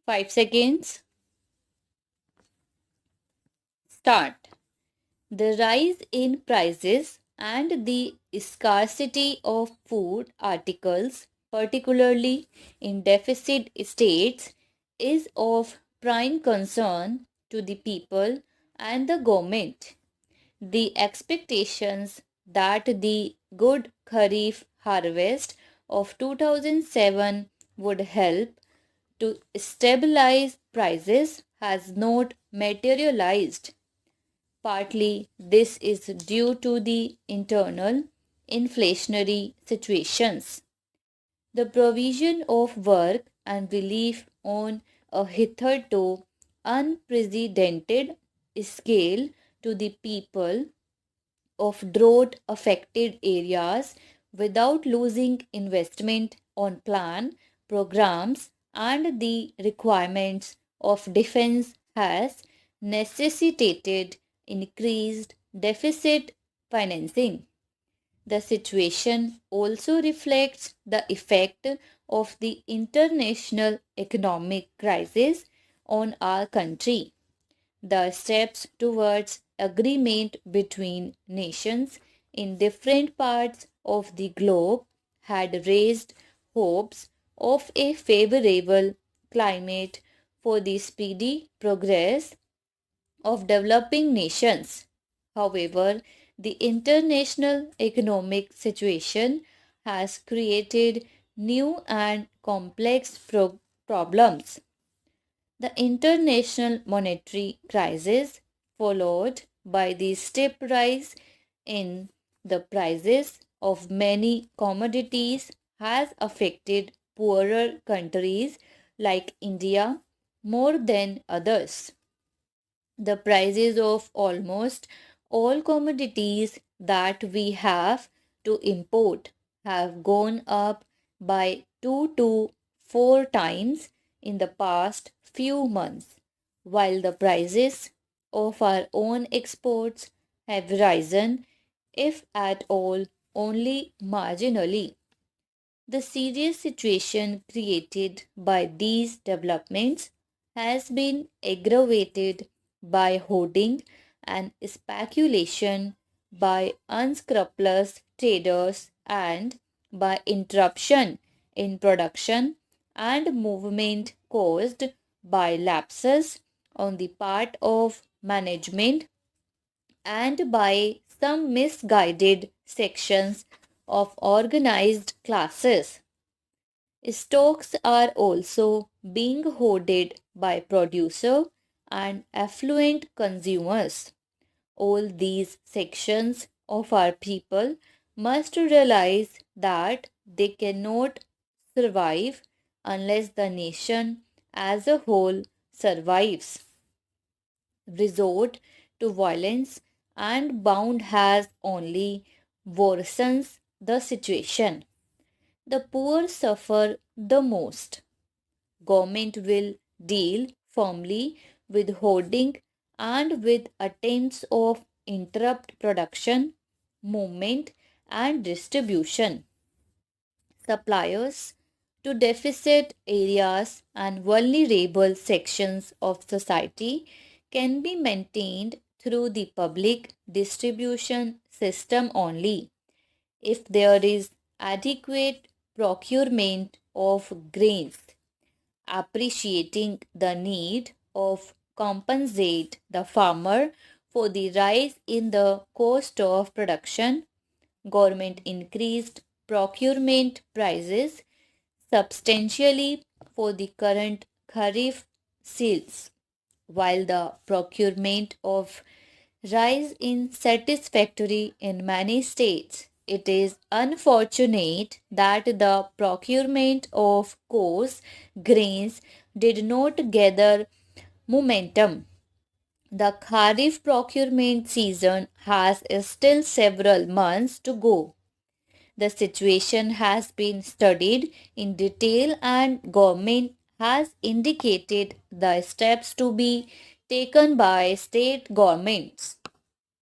5 seconds. Start. The rise in prices and the scarcity of food articles, particularly in deficit states, is of prime concern to the people and the government. The expectations that the good Kharif harvest of 2007 would help to stabilize prices has not materialized. Partly this is due to the internal inflationary situations. The provision of work and relief on a hitherto unprecedented scale to the people of drought affected areas without losing investment on plan, programs, and the requirements of defense has necessitated increased deficit financing. The situation also reflects the effect of the international economic crisis on our country. The steps towards agreement between nations in different parts of the globe had raised hopes of a favorable climate for the speedy progress of developing nations. However, the international economic situation has created new and complex problems. The international monetary crisis, followed by the steep rise in the prices of many commodities, has affected poorer countries like India more than others. The prices of almost all commodities that we have to import have gone up by 2 to 4 times in the past few months, while the prices of our own exports have risen, if at all, only marginally. The serious situation created by these developments has been aggravated by hoarding and speculation by unscrupulous traders and by interruption in production and movement caused by lapses on the part of management and by some misguided sections of organized classes. Stocks are also being hoarded by producer and affluent consumers. All these sections of our people must realize that they cannot survive unless the nation as a whole survives. Resort to violence and bound has only worsens the situation. The poor suffer the most. Government will deal firmly with hoarding and with attempts of interrupt production, movement and distribution. Suppliers to deficit areas and vulnerable sections of society can be maintained through the public distribution system only if there is adequate procurement of grains, appreciating the need of compensate the farmer for the rise in the cost of production. Government increased procurement prices substantially for the current kharif sales, while the procurement of rice is satisfactory in many states. It is unfortunate that the procurement of coarse grains did not gather momentum. The Kharif procurement season has still several months to go. The situation has been studied in detail and government has indicated the steps to be taken by state governments.